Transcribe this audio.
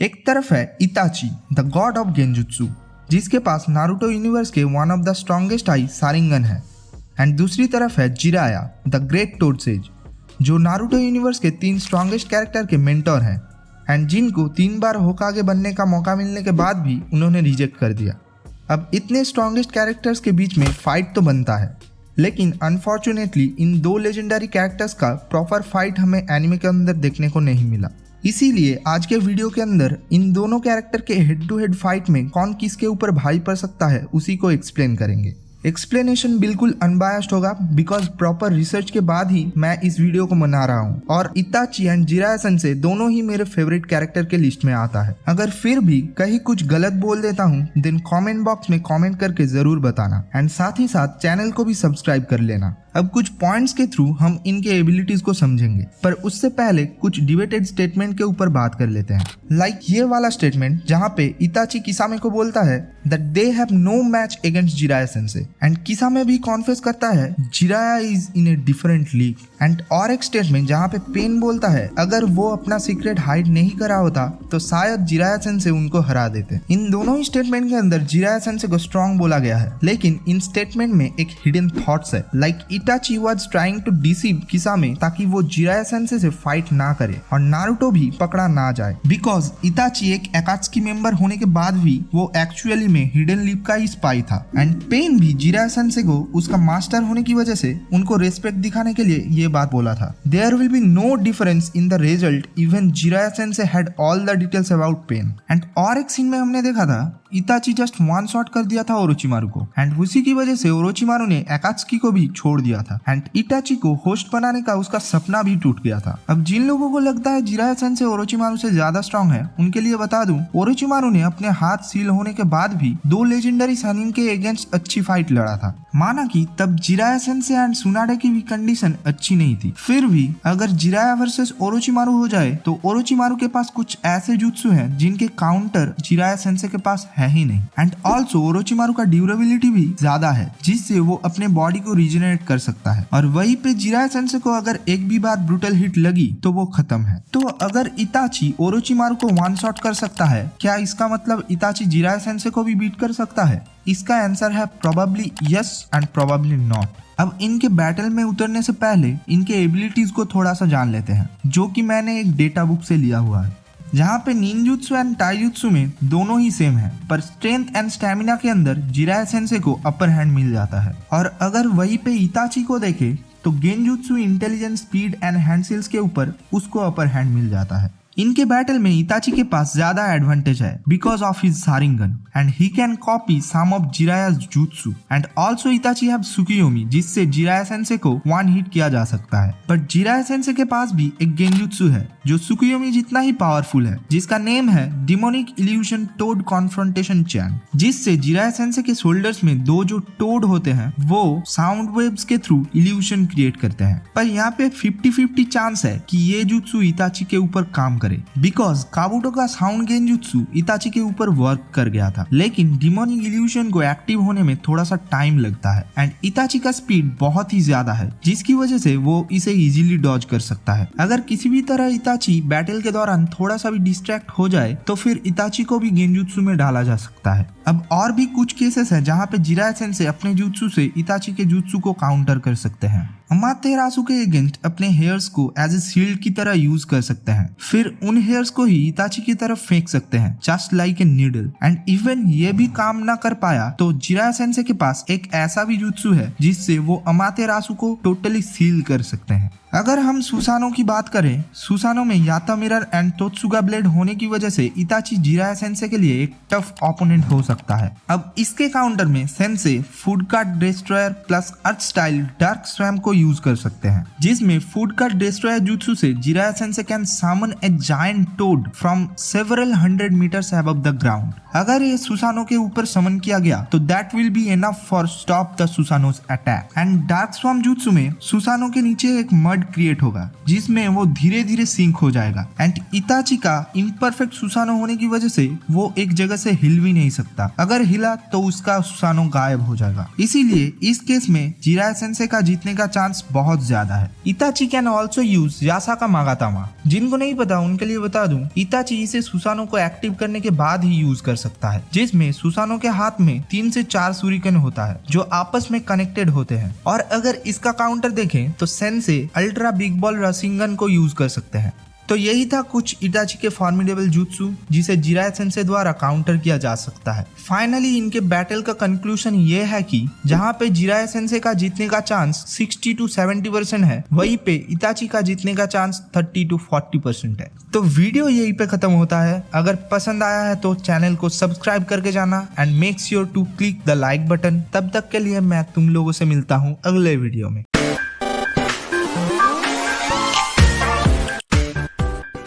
एक तरफ है Itachi the god of genjutsu, जिसके पास नारुतो यूनिवर्स के one of the strongest eye Sharingan है। एंड दूसरी तरफ है Jiraiya the great toad sage, जो नारुतो यूनिवर्स के 3 स्ट्रॉन्गेस्ट कैरेक्टर के मेंटोर हैं एंड जिनको 3 बार होकागे बनने का मौका मिलने के बाद भी उन्होंने रिजेक्ट कर दिया। अब इतने स्ट्रॉन्गेस्ट कैरेक्टर्स के बीच में फाइट तो बनता है, लेकिन अनफॉर्चुनेटली इन 2 लेजेंडरी कैरेक्टर्स का प्रॉपर फाइट हमें एनिमे के अंदर देखने को नहीं मिला। इसीलिए आज के वीडियो के अंदर इन दोनों कैरेक्टर के हेड टू हेड फाइट में कौन किसके ऊपर भारी पड़ सकता है उसी को एक्सप्लेन करेंगे। एक्सप्लेनेशन बिल्कुल अनबायस्ड होगा बिकॉज प्रॉपर रिसर्च के बाद ही मैं इस वीडियो को बना रहा हूँ और इताची एंड जिराया सेंसेई दोनों ही मेरे फेवरेट कैरेक्टर के लिस्ट में आता है। अगर फिर भी कहीं कुछ गलत बोल देता हूँ देन कमेंट बॉक्स में कमेंट करके जरूर बताना एंड साथ ही साथ चैनल को भी सब्सक्राइब कर लेना। अब कुछ पॉइंट्स के थ्रू हम इनके एबिलिटीज को समझेंगे, पर उससे पहले कुछ डिबेटेड स्टेटमेंट के ऊपर बात कर लेते हैं। लाइक ये वाला स्टेटमेंट जहाँ पे इताची किसामे को बोलता है that they have no match against Jiraiya sensei and Kisame भी कॉन्फेस करता है Jiraiya is in a different league. And और एक स्टेटमेंट जहाँ पे पेन बोलता है अगर वो अपना सीक्रेट हाइड नहीं करा होता तो शायद जिराया सेंसेई उनको हरा देते। इन दोनों ही स्टेटमेंट के अंदर जिराया सेंसेई को स्ट्रॉन्ग बोला गया है, लेकिन इन स्टेटमेंट में एक हिडन थॉट्स है। Like Itachi was trying to deceive Kisame ताकि वो जिराया सेंसेई से फाइट ना करे और नारुतो भी पकड़ा ना जाए, बिकॉज इताची एक अकात्सुकी मेंबर होने के बाद भी वो एक्चुअली में हिडन लीग का ही स्पाई था। एंड पेन भी जिराया सेंसेई को उसका मास्टर होने की वजह से उनको रेस्पेक्ट दिखाने के लिए ये बात बोला था। There will be no difference in the result even Jiraiya sensei had all the details about Pain. And और एक सीन में हमने देखा था इताची जस्ट 1 शॉट कर दिया था ओरोचिमारू को एंड उसी की वजह से ओरोचिमारू ने अकात्सुकी को भी छोड़ दिया था एंड इताची को होस्ट बनाने का उसका सपना भी टूट गया था। अब जिन लोगों को लगता है जिराया सेंसेई ओरोचिमारू से ज्यादा स्ट्रॉन्ग है उनके लिए बता दूं ओरोचिमारू ने अपने हाथ सील होने के बाद भी 2 लेजेंडरी सैनिन के अगेंस्ट अच्छी फाइट लड़ा था। माना कि तब जिराया सेंसेई एंड सुनाडे की भी कंडीशन अच्छी नहीं थी, फिर भी अगर जिराया वर्सेस ओरोचिमारू हो जाए तो ओरोचिमारू के पास कुछ ऐसे जुत्सु हैं जिनके काउंटर जिराया सेंसेई के पास है ही नहीं। एंड ऑल्सो ओरोचिमारू का ड्यूरेबिलिटी भी ज्यादा है जिससे वो अपने बॉडी को रिजेनरेट कर सकता है और वहीं पे जिराया सेंसेई को अगर एक भी बार ब्रूटल हिट लगी तो वो खत्म है। तो अगर इताची ओरोचिमारू को 1 शॉट कर सकता है, क्या इसका मतलब इताची जिराया सेंसेई को भी बीट कर सकता है? इसका आंसर है probably yes and probably not. अब इनके बैटल में उतरने से पहले इनके एबिलिटीज को थोड़ा सा जान लेते हैं, जो कि मैंने एक डेटा बुक से लिया हुआ है, जहाँ पे निंजुत्सु एंड टाइजुत्सु में दोनों ही सेम है, पर स्ट्रेंथ एंड स्टैमिना के अंदर जिराया सेंसेई को अपर हैंड मिल जाता है। और अगर वहीं पे इताची को देखे तो गेंजुत्सु इंटेलिजेंस स्पीड एंड हैंडसिल्स के ऊपर उसको अपर हैंड मिल जाता है। इनके बैटल में इताची के पास ज्यादा एडवांटेज है because of his Sharingan and he can copy some of Jiraiya's jutsu and also Itachi have Tsukuyomi जिससे जिराया सेंसेई को 1 हिट किया जा सकता है। बट जिराया सेंसेई के पास भी एक गेंजुत्सु है जो सुकियोमी जितना ही पावरफुल है, जिसका नेम है डिमोनिक इल्यूशन टोड कॉन्फ्रंटेशन चैन, जिससे जिराया सेंसेई के शोल्डर्स में 2 जो टोड होते हैं वो साउंड वेव्स के थ्रू इल्यूशन क्रिएट करते हैं। पर यहाँ पे 50-50 चांस है कि ये जुत्सु इताची के ऊपर काम करे बिकॉज काबुटो का साउंड गेंजुत्सु इताची के ऊपर वर्क कर गया था, लेकिन डिमोनिक इल्यूशन को एक्टिव होने में थोड़ा सा टाइम लगता है एंड इताची का स्पीड बहुत ही ज्यादा है जिसकी वजह से वो इसे इजीली डॉज कर सकता है। अगर किसी भी तरह इताची बैटल के दौरान थोड़ा सा भी डिस्ट्रैक्ट हो जाए तो फिर इताची को भी गेंजुत्सु में डाला जा सकता है। अब और भी कुछ केसेस है जहाँ पे जिराया सेंसेई अपने जुत्सु से इताची के जुत्सु को काउंटर कर सकते हैं। अमातेरासु के अगेंस्ट अपने हेयर्स को एज ए शील्ड की तरह यूज कर सकते हैं, फिर उन हेयर्स को ही इताची की तरफ फेंक सकते हैं just like a needle. And even ये भी काम ना कर पाया तो जिराया सेंसेई के पास एक ऐसा भी जुत्सु है जिससे वो अमातेरासु को टोटली सील कर सकते हैं। अगर हम सुसानो की बात करें, सुसानो में याता मिरर एंड तोत्सुगा ब्लेड होने की वजह से इताची जिराया सेंसेई के लिए एक टफ ओपोनेंट हो सकता है। अब इसके काउंटर में sensei food cart destroyer plus earth style dark swamp को यूज कर सकते हैं, जिसमें फूड कार्ट डिस्ट्रॉयर जुत्सु से Jiraiya sensei can summon a giant toad from several 100 meters above the ground. अगर ये सुसानो के ऊपर समन किया गया तो that will be enough for stop the Susanoo's attack. And dark swamp jutsu में Susanoo के नीचे एक मड बॉन्ड क्रिएट होगा जिसमें वो धीरे धीरे सिंक हो जाएगा एंड इताची का इम्परफेक्ट सुसानो होने की वजह से वो एक जगह से हिल भी नहीं सकता, अगर हिला तो उसका सुसानो गायब हो जाएगा। इसीलिए इस केस में जिराया सेंसे का जीतने का चांस बहुत ज्यादा है। Itachi can also use Yasaka Magatama. जिनको नहीं पता उनके लिए बता दूं, इताची इसे सुसानो को एक्टिव करने के बाद ही यूज कर सकता है, जिसमें सुसानो के हाथ में 3 से 4 सूरिकन होता है जो आपस में कनेक्टेड होते हैं। और अगर इसका काउंटर देखें तो सेंसे अल्ट्रा बिग बॉल राशिंगन को यूज कर सकते हैं। तो यही था कुछ इताची के फॉर्मिडेबल जुत्सु जिसे जिराया सेंसे द्वारा काउंटर किया जा सकता है। फाइनली इनके बैटल का कंक्लूजन ये है कि जहाँ पे जिराया सेंसे का जीतने का चांस 60 to 70% है, वहीं पे इताची का जीतने का चांस 30 to 40% है। तो वीडियो यहीं पे खत्म होता है। अगर पसंद आया है तो चैनल को सब्सक्राइब करके जाना and make sure to click the like button. तब तक के लिए मैं तुम लोगों से मिलता हूँ अगले वीडियो में।